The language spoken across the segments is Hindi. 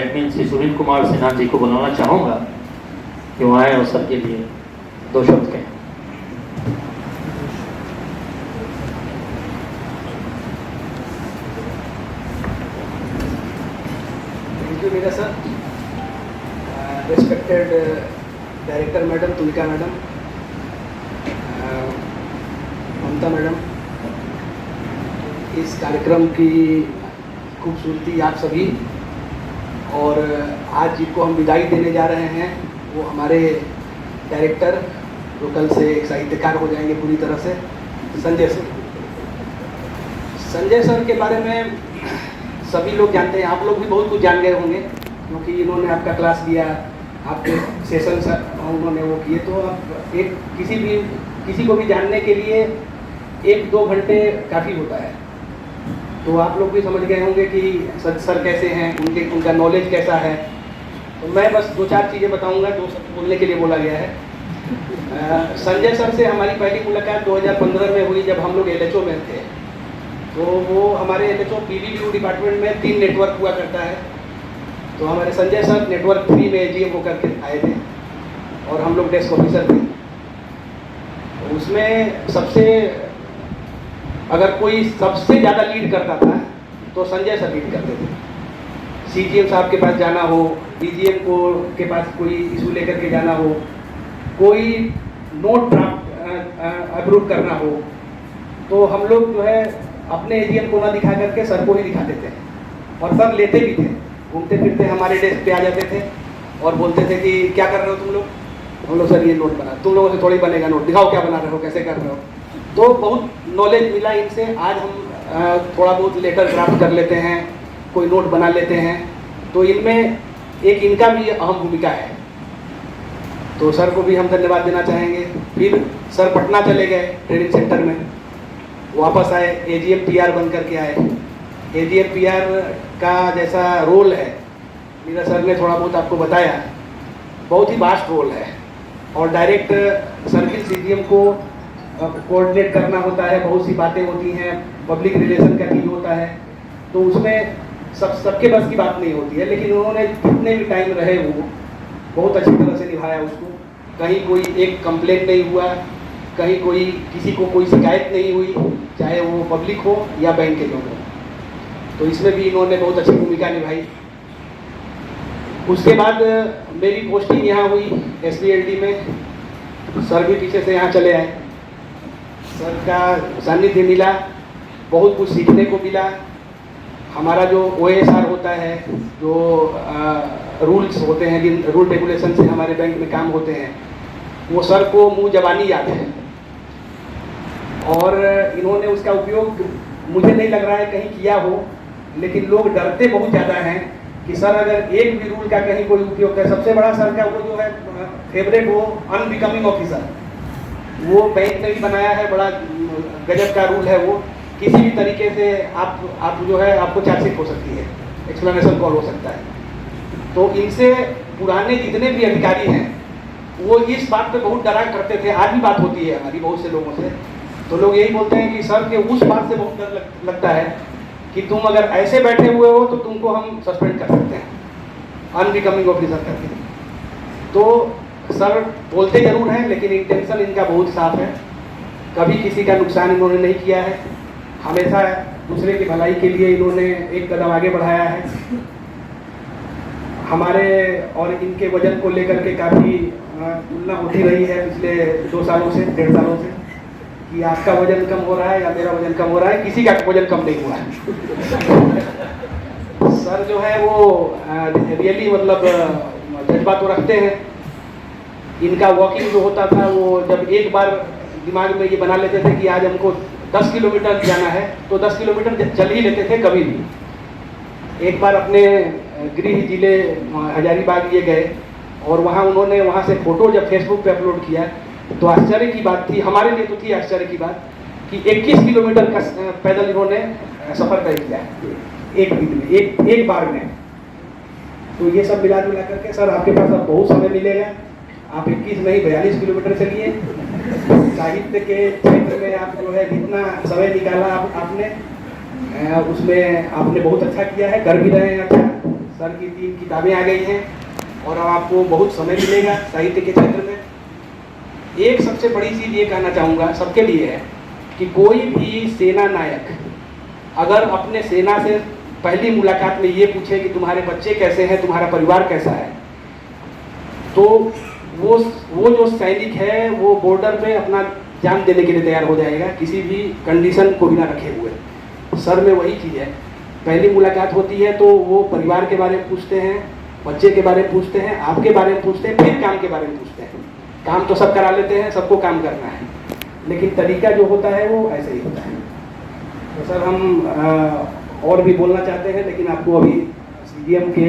एडमिन श्री सुनील कुमार सिन्हा जी को बुलाना चाहूँगा कि वो आए और सर के लिए दो शब्द कहें। थैंक यू मेरा sir. Respected director madam, Tulika madam, Mamta madam, इस कार्यक्रम की खूबसूरती आप सभी, और आज जिनको हम विदाई देने जा रहे हैं वो हमारे डायरेक्टर, जो कल से एक साहित्यकार हो जाएंगे पूरी तरह से, संजय सर। संजय सर के बारे में सभी लोग जानते हैं, आप लोग भी बहुत कुछ जान गए होंगे क्योंकि इन्होंने आपका क्लास लिया, आपके सेशन उन्होंने वो किए। तो आप एक किसी को भी जानने के लिए 1-2 घंटे काफ़ी होता है। तो आप लोग भी समझ गए होंगे कि सर कैसे हैं, उनका नॉलेज कैसा है। तो मैं बस 2-4 चीज़ें बताऊंगा जो बोलने के लिए बोला गया है। संजय सर से हमारी पहली मुलाकात 2015 में हुई जब हम लोग LHO में थे। तो वो हमारे LHO PBBU डिपार्टमेंट में 3 नेटवर्क हुआ करता है। तो हमारे संजय सर नेटवर्क 3 में AGM होकर के आए थे और हम लोग डेस्क ऑफिसर थे। तो उसमें अगर कोई सबसे ज़्यादा लीड करता था तो संजय सर लीड करते थे। CGM साहब के पास जाना हो, DGM के पास कोई इशू लेकर के जाना हो, कोई नोट ड्राफ्ट अप्रूव करना हो, तो हम लोग जो है अपने AGM को ना दिखा करके सर को ही दिखाते थे और सर लेते भी थे। घूमते फिरते हमारे डेस्क पे आ जाते थे और बोलते थे कि क्या कर रहे हो तुम लोग? हम लोग सर ये नोट बना, तुम लोगों से थोड़ी बनेगा नोट, दिखाओ क्या बना रहे हो, कैसे कर रहे हो। तो बहुत नॉलेज मिला इनसे। आज हम थोड़ा बहुत लेटर ड्राफ्ट कर लेते हैं, कोई नोट बना लेते हैं। तो इनमें एक इनका भी अहम भूमिका है। तो सर को भी हम धन्यवाद देना चाहेंगे। फिर सर पटना चले गए ट्रेनिंग सेंटर में, वापस आए, AGM PR बन करके आए। AGM PR का जैसा रोल है, मेरा सर ने थोड़ा बहुत आपको बताया, बहुत ही वास्ट रोल है। और डायरेक्ट सर्किल CGM को कोऑर्डिनेट करना होता है, बहुत सी बातें होती हैं, पब्लिक रिलेशन का चीज़ होता है। तो उसमें सबके बस की बात नहीं होती है, लेकिन उन्होंने जितने भी टाइम रहे वो बहुत अच्छी तरह से निभाया उसको। कहीं कोई एक कंप्लेंट नहीं हुआ, कहीं किसी को कोई शिकायत नहीं हुई, चाहे वो पब्लिक हो या बैंक के लोग हो। तो इसमें भी इन्होंने बहुत अच्छी भूमिका निभाई। उसके बाद मेरी पोस्टिंग यहाँ हुई SBLD में। सर भी पीछे से यहाँ चले आए। सर का सानिध्य मिला, बहुत कुछ सीखने को मिला। हमारा जो OSR होता है, जो रूल्स होते हैं, जिन रूल रेगुलेशन से हमारे बैंक में काम होते हैं, वो सर को मुँह जबानी याद है और इन्होंने उसका उपयोग, मुझे नहीं लग रहा है कहीं किया हो, लेकिन लोग डरते बहुत ज़्यादा हैं कि सर अगर एक भी रूल का कहीं कोई उपयोग करे। सबसे बड़ा सर का वो जो है फेवरेट, वो अनबिकमिंग ऑफिसर, वो बैंक ने भी बनाया है, बड़ा गजब का रूल है वो। किसी भी तरीके से आप जो है आपको चार्जशीट हो सकती है, एक्सप्लेनेशन कॉल हो सकता है। तो इनसे पुराने जितने भी अधिकारी हैं वो इस बात पे बहुत डरा करते थे। आज भी बात होती है हमारी बहुत से लोगों से, तो लोग यही बोलते हैं कि सर के उस बात से बहुत डर लगता है कि तुम अगर ऐसे बैठे हुए हो तो तुमको हम सस्पेंड कर सकते हैं अनबिकमिंग ऑफिसर करके। तो सर बोलते जरूर हैं लेकिन इंटेंशन इनका बहुत साफ है। कभी किसी का नुकसान इन्होंने नहीं किया है, हमेशा दूसरे की भलाई के लिए इन्होंने एक कदम आगे बढ़ाया है। हमारे और इनके वजन को लेकर के काफ़ी तुलना होती रही है पिछले 2 सालों से, 1.5 सालों से, कि आपका वजन कम हो रहा है या मेरा वजन कम हो रहा है। किसी का वजन कम नहीं हुआ है। सर जो है वो रियली मतलब जज्बा तो रखते हैं। इनका वॉकिंग जो होता था, वो जब एक बार दिमाग में ये बना लेते थे कि आज हमको 10 किलोमीटर जाना है तो 10 किलोमीटर चल ही लेते थे कभी भी। एक बार अपने गृह जिले हजारीबाग ये गए और उन्होंने वहाँ से फोटो जब फेसबुक पे अपलोड किया तो आश्चर्य की बात थी, हमारे लिए तो थी आश्चर्य की बात, कि 21 किलोमीटर का पैदल इन्होंने सफ़र तय किया एक दिन में, एक बार में। तो ये सब मिला जुला करके सर आपके पास अब बहुत समय मिलेगा। आप 21 नहीं 42 किलोमीटर चलिए। साहित्य के क्षेत्र में आप जो है जितना समय निकाला आपने, उसमें आपने बहुत अच्छा किया है, कर भी रहे हैं अच्छा। सर की 3 किताबें आ गई हैं और अब आपको बहुत समय मिलेगा साहित्य के क्षेत्र में। एक सबसे बड़ी चीज़ ये कहना चाहूँगा सबके लिए है कि कोई भी सेना नायक अगर अपने सेना से पहली मुलाकात में ये पूछे कि तुम्हारे बच्चे कैसे हैं, तुम्हारा परिवार कैसा है, तो वो जो सैनिक है वो बॉर्डर पे अपना जान देने के लिए तैयार हो जाएगा, किसी भी कंडीशन को बिना रखे हुए। सर में वही चीज़ है, पहली मुलाकात होती है तो वो परिवार के बारे में पूछते हैं, बच्चे के बारे में पूछते हैं, आपके बारे में पूछते हैं, फिर काम के बारे में पूछते हैं। काम तो सब करा लेते हैं, सबको काम करना है, लेकिन तरीका जो होता है वो ऐसे ही होता है। तो सर हम और भी बोलना चाहते हैं, लेकिन आपको अभी CGM के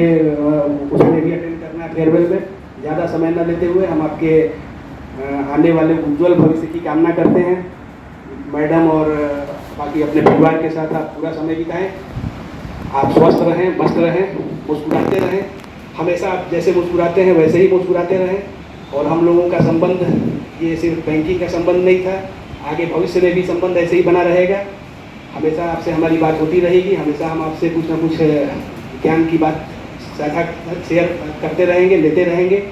उसमें भी अटेंड करना है, फेयरवेल में। ज़्यादा समय न लेते हुए हम आपके आने वाले उज्ज्वल भविष्य की कामना करते हैं। मैडम और बाकी अपने परिवार के साथ आप पूरा समय बिताएं। आप स्वस्थ रहें, मस्त रहें, मुस्कुराते रहें, हमेशा आप जैसे मुस्कुराते हैं वैसे ही मुस्कुराते रहें। और हम लोगों का संबंध ये सिर्फ बैंकिंग का संबंध नहीं था, आगे भविष्य में भी संबंध ऐसे ही बना रहेगा। हमेशा आपसे हमारी बात होती रहेगी, हमेशा हम आपसे कुछ ना कुछ ज्ञान की बात साझा शेयर करते रहेंगे, लेते रहेंगे।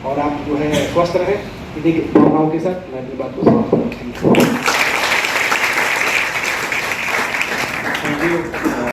और आप जो है स्वस्थ रहें। इन्हीं भावनाओं के साथ मैं अपनी बात को समाप्त करता हूँ। Thank you.